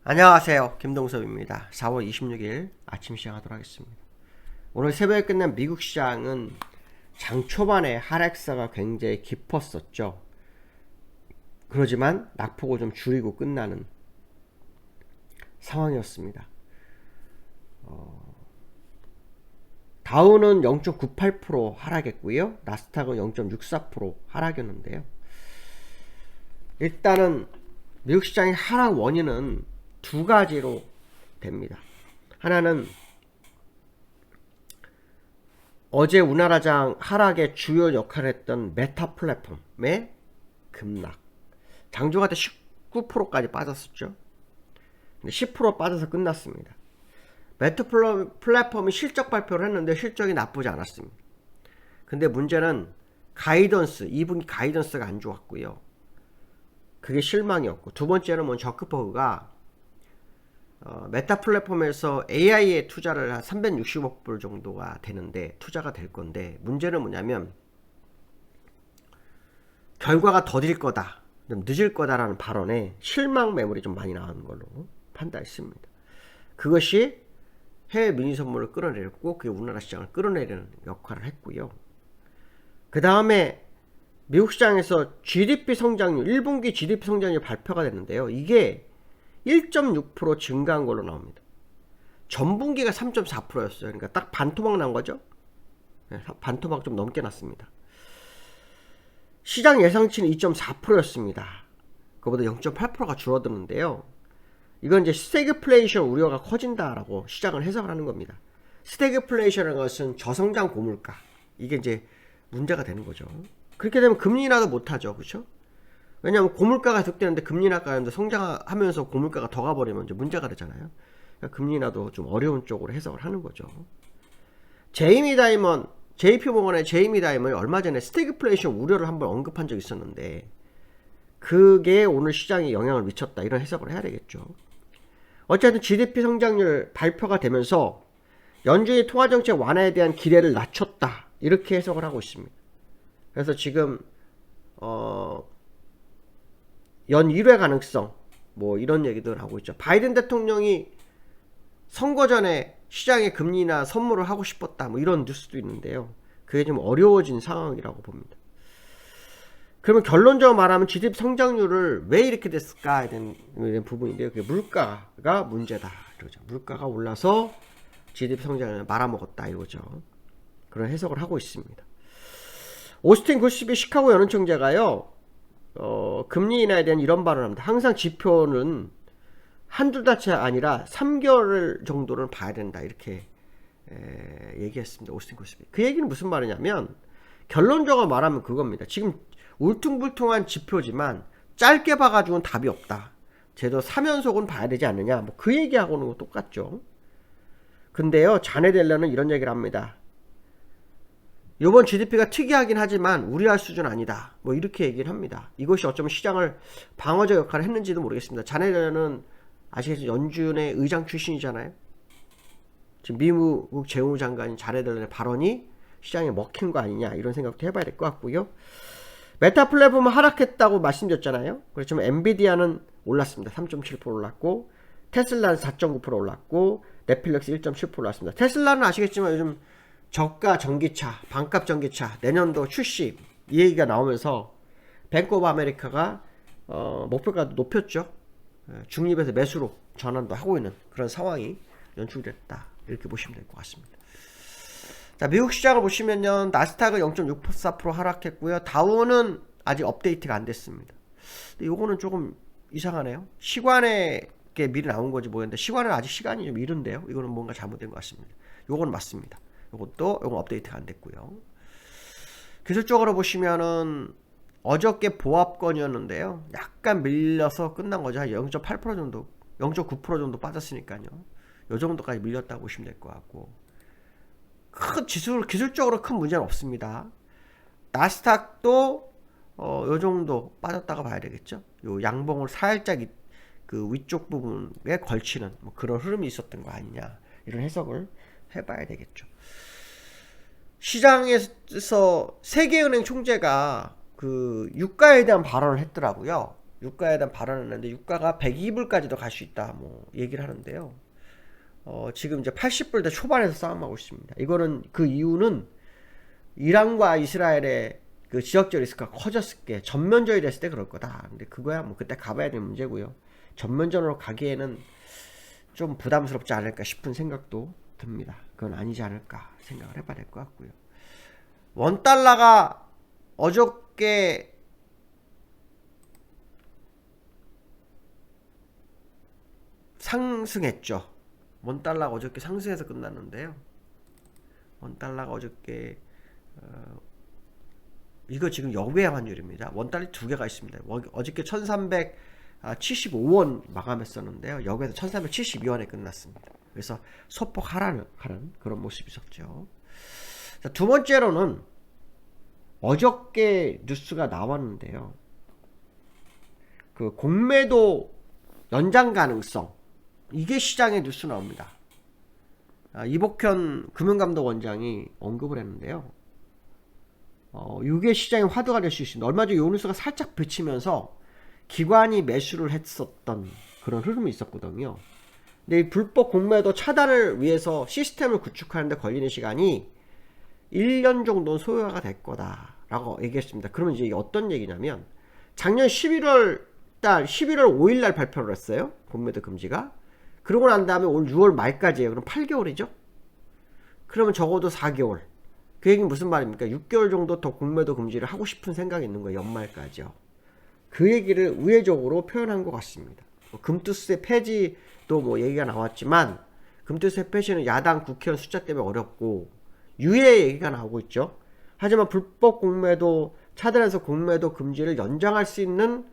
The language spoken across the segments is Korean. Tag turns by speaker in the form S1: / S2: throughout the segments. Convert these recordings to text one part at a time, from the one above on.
S1: 안녕하세요. 김동섭입니다. 4월 26일 아침 시작하도록 하겠습니다. 오늘 새벽에 끝난 미국 시장은 장 초반에 하락세가 굉장히 깊었었죠. 그러지만 낙폭을 좀 줄이고 끝나는 상황이었습니다. 다우는 0.98% 하락했고요. 나스닥은 0.64% 하락했는데요. 일단은 미국 시장의 하락 원인은 두 가지로 됩니다. 하나는 어제 우나라장 하락의 주요 역할을 했던 메타 플랫폼의 급락. 장중할 때 19%까지 빠졌었죠. 근데 10% 빠져서 끝났습니다. 메타 플랫폼이 실적 발표를 했는데 실적이 나쁘지 않았습니다. 근데 문제는 가이던스, 2분기 가이던스가 안 좋았고요. 그게 실망이었고, 두 번째는 저크버그가 메타 플랫폼에서 AI에 투자를 한 360억 불 정도가 되는데 투자가 될 건데, 문제는 뭐냐면 결과가 더딜 거다, 좀 늦을 거다라는 발언에 실망 매물이 좀 많이 나오는 걸로 판단했습니다. 그것이 해외 민의 선물을 끌어내렸고, 그게 우리나라 시장을 끌어내리는 역할을 했고요. 그 다음에 미국 시장에서 GDP 성장률, 1분기 GDP 성장률 발표가 됐는데요. 이게 1.6% 증가한 걸로 나옵니다. 전분기가 3.4%였어요. 그러니까 딱 반토막 난 거죠. 반토막 좀 넘게 났습니다. 시장 예상치는 2.4%였습니다. 그보다 0.8%가 줄어드는데요. 이건 이제 스태그플레이션 우려가 커진다라고 시장을 해석을 하는 겁니다. 스태그플레이션이라는 것은 저성장 고물가. 이게 이제 문제가 되는 거죠. 그렇게 되면 금리 인하도 못하죠. 그렇죠? 왜냐하면 고물가가 계속되는데 금리 인하가 성장하면서 고물가가 더 가버리면 이제 문제가 되잖아요. 그러니까 금리 인하도 좀 어려운 쪽으로 해석을 하는 거죠. JP모건의 제이미 다이먼이 얼마 전에 스태그플레이션 우려를 한번 언급한 적이 있었는데, 그게 오늘 시장에 영향을 미쳤다, 이런 해석을 해야 되겠죠. 어쨌든 GDP 성장률 발표가 되면서 연준이 통화정책 완화에 대한 기대를 낮췄다, 이렇게 해석을 하고 있습니다. 그래서 지금 연 1회 가능성 이런 얘기들 하고 있죠. 바이든 대통령이 선거 전에 시장에 금리나 선물을 하고 싶었다, 이런 뉴스도 있는데요. 그게 좀 어려워진 상황이라고 봅니다. 그러면 결론적으로 말하면 GDP 성장률을 왜 이렇게 됐을까에 대한 부분인데요. 그게 물가가 문제다, 이거죠. 물가가 올라서 GDP 성장을 말아먹었다, 이거죠. 그런 해석을 하고 있습니다. 오스틴 구시비 시카고 연은총재가요, 금리 인하에 대한 이런 발언을 합니다. 항상 지표는 한두 달치 아니라 3개월 정도를 봐야 된다, 이렇게 얘기했습니다. 오스틴 구시비. 그 얘기는 무슨 말이냐면, 결론적으로 말하면 그겁니다. 지금 울퉁불퉁한 지표지만 짧게 봐가지고는 답이 없다. 쟤도 3연속은 봐야 되지 않느냐, 그 얘기하고는 거 똑같죠. 근데요, 자네 델러는 이런 얘기를 합니다. 이번 GDP가 특이하긴 하지만 우려할 수준 아니다, 이렇게 얘기를 합니다. 이것이 어쩌면 시장을 방어적 역할을 했는지도 모르겠습니다. 자네는 아시겠죠? 연준의 의장 출신이잖아요. 지금 미국 재무장관인 자네 델런의 발언이 시장에 먹힌 거 아니냐, 이런 생각도 해봐야 될 것 같고요. 메타 플랫폼은 하락했다고 말씀드렸잖아요. 그렇지만 엔비디아는 올랐습니다. 3.7% 올랐고, 테슬라는 4.9% 올랐고, 넷플릭스 1.7% 올랐습니다. 테슬라는 아시겠지만 요즘 저가 전기차, 반값 전기차 내년도 출시, 이 얘기가 나오면서 뱅크 오브 아메리카가 목표가도 높였죠. 중립에서 매수로 전환도 하고 있는 그런 상황이 연출됐다, 이렇게 보시면 될 것 같습니다. 자, 미국 시장을 보시면요, 나스닥은 0.64% 하락했고요. 다우는 아직 업데이트가 안 됐습니다. 근데 요거는 조금 이상하네요. 시간에 미리 나온 건지 모르겠는데, 시간은 아직 시간이 좀 이른데요. 이거는 뭔가 잘못된 것 같습니다. 요거는 맞습니다. 요건 업데이트가 안 됐고요. 기술적으로 보시면은 어저께 보합권이었는데요, 약간 밀려서 끝난 거죠. 한 0.8% 정도, 0.9% 정도 빠졌으니까요. 요 정도까지 밀렸다고 보시면 될 것 같고, 기술적으로 큰 문제는 없습니다. 나스닥도 요 정도 빠졌다가 봐야 되겠죠. 요 양봉을 살짝 그 위쪽 부분에 걸치는 그런 흐름이 있었던 거 아니냐, 이런 해석을 해봐야 되겠죠. 시장에서 세계은행 총재가 그 유가에 대한 발언을 했더라고요. 유가에 대한 발언을 했는데 유가가 102불까지도 갈 수 있다 뭐 얘기를 하는데요. 지금 이제 80불대 초반에서 싸움하고 있습니다. 이거는 그 이유는 이란과 이스라엘의 그 지역적 리스크가 커졌을 게 전면전이 됐을 때 그럴 거다. 근데 그거야 뭐 그때 가봐야 될 문제고요. 전면전으로 가기에는 좀 부담스럽지 않을까 싶은 생각도 듭니다. 그건 아니지 않을까 생각을 해봐야 될 것 같고요. 원달러가 어저께 상승했죠. 원달러가 어저께 상승해서 끝났는데요. 원달러가 어저께 이거 지금 역외 환율입니다. 원달러 두 개가 있습니다. 어저께 1375원 마감했었는데요. 여기에서 1372원에 끝났습니다. 그래서 소폭 하라는 그런 모습이 있었죠. 자, 두 번째로는 어저께 뉴스가 나왔는데요. 그 공매도 연장 가능성, 이게 시장에 뉴스 나옵니다. 이복현 금융감독원장이 언급을 했는데요. 이게 시장의 화두가 될 수 있습니다. 얼마 전에 요 뉴스가 살짝 비치면서 기관이 매수를 했었던 그런 흐름이 있었거든요. 근데 이 불법 공매도 차단을 위해서 시스템을 구축하는데 걸리는 시간이 1년 정도는 소요가 될 거다라고 얘기했습니다. 그러면 이제 어떤 얘기냐면 작년 11월 5일날 발표를 했어요. 공매도 금지가. 그러고 난 다음에 올 6월 말까지예요. 그럼 8개월이죠? 그러면 적어도 4개월. 그 얘기는 무슨 말입니까? 6개월 정도 더 공매도 금지를 하고 싶은 생각이 있는 거예요. 연말까지요. 그 얘기를 우회적으로 표현한 것 같습니다. 금투세 폐지도 뭐 얘기가 나왔지만 금투세 폐지는 야당 국회의원 숫자 때문에 어렵고 유예 얘기가 나오고 있죠. 하지만 불법 공매도 차단해서 공매도 금지를 연장할 수 있는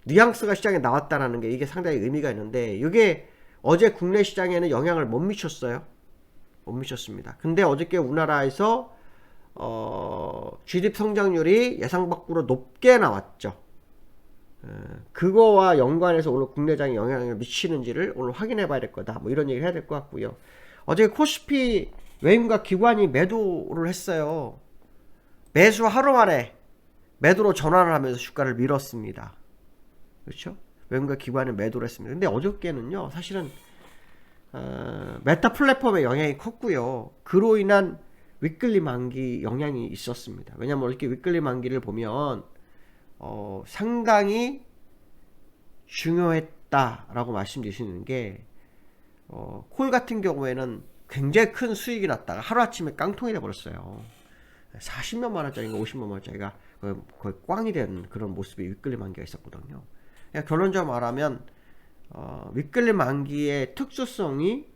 S1: 뉘앙스가 시장에 나왔다는 게 이게 상당히 의미가 있는데 이게 어제 국내 시장에는 영향을 못 미쳤어요. 못 미쳤습니다. 근데 어저께 우리나라에서 GDP 성장률이 예상 밖으로 높게 나왔죠. 그거와 연관해서 오늘 국내장에 영향을 미치는지를 오늘 확인해 봐야 될 거다. 뭐 이런 얘기를 해야 될 것 같고요. 어제 코스피 외인과 기관이 매도를 했어요. 매수 하루 만에 매도로 전환을 하면서 주가를 밀었습니다. 그렇죠? 외인과 기관이 매도를 했습니다. 근데 어저께는요, 사실은 메타 플랫폼의 영향이 컸고요. 그로 인한 위클리 만기 영향이 있었습니다. 왜냐면 이렇게 위클리 만기를 보면 상당히 중요했다라고 말씀드릴 수 있는 게 콜 같은 경우에는 굉장히 큰 수익이 났다가 하루아침에 깡통이 돼버렸어요. 40몇만 원짜리인가 50몇만 원짜리가 거의 꽝이 된 그런 모습이 위클리 만기가 있었거든요. 그냥 결론적으로 말하면 위클리 만기의 특수성이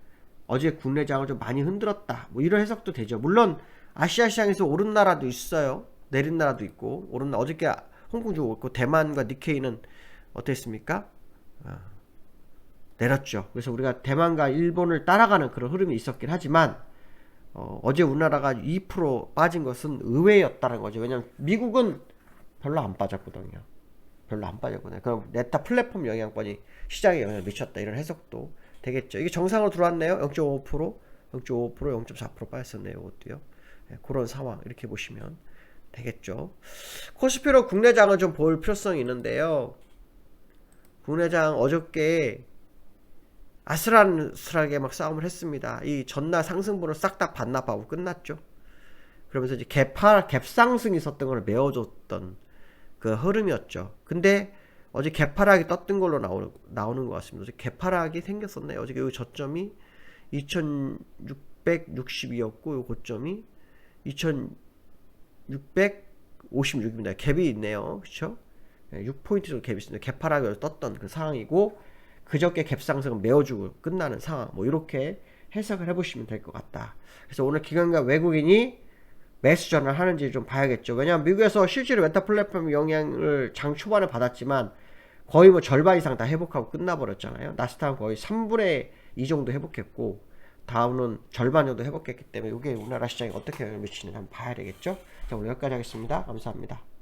S1: 어제 국내장을 좀 많이 흔들었다. 뭐 이런 해석도 되죠. 물론 아시아 시장에서 오른 나라도 있어요. 내린 나라도 있고 어저께 홍콩 주고 있고 대만과 니케이는 어땠습니까? 내렸죠. 그래서 우리가 대만과 일본을 따라가는 그런 흐름이 있었긴 하지만 어제 우리나라가 2% 빠진 것은 의외였다는 거죠. 왜냐하면 미국은 별로 안 빠졌거든요. 별로 안 빠졌거든요. 그럼 메타 플랫폼 영향권이 시장에 영향을 미쳤다. 이런 해석도 되겠죠. 이게 정상으로 들어왔네요. 0.5%, 0.4% 빠졌었네요. 이것도요. 네, 그런 상황 이렇게 보시면 되겠죠. 코스피로 국내장은 좀 볼 필요성이 있는데요. 국내장 어저께 아슬아슬하게 막 싸움을 했습니다. 이 전날 상승분을 싹 다 반납하고 끝났죠. 그러면서 이제 갭상승이 있었던 걸 메워줬던 그 흐름이었죠. 근데 어제 갭하락이 떴던 걸로 나오는 것 같습니다. 어제 갭하락이 생겼었네요. 어제 이 저점이 2662였고 이 고점이 2656입니다. 갭이 있네요. 그쵸? 6포인트 정도 갭이 있습니다. 갭하락을 떴던 그 상황이고 그저께 갭상승은 메워주고 끝나는 상황, 뭐 이렇게 해석을 해보시면 될 것 같다. 그래서 오늘 기관과 외국인이 매수 전환을 하는지 좀 봐야겠죠. 왜냐하면 미국에서 실제로 메타 플랫폼 영향을 장 초반에 받았지만 거의 뭐 절반 이상 다 회복하고 끝나버렸잖아요. 나스닥은 거의 3분의 2 정도 회복했고 다음은 절반 정도 회복했기 때문에 이게 우리나라 시장에 어떻게 영향을 미치는지 한번 봐야 되겠죠. 자, 오늘 여기까지 하겠습니다. 감사합니다.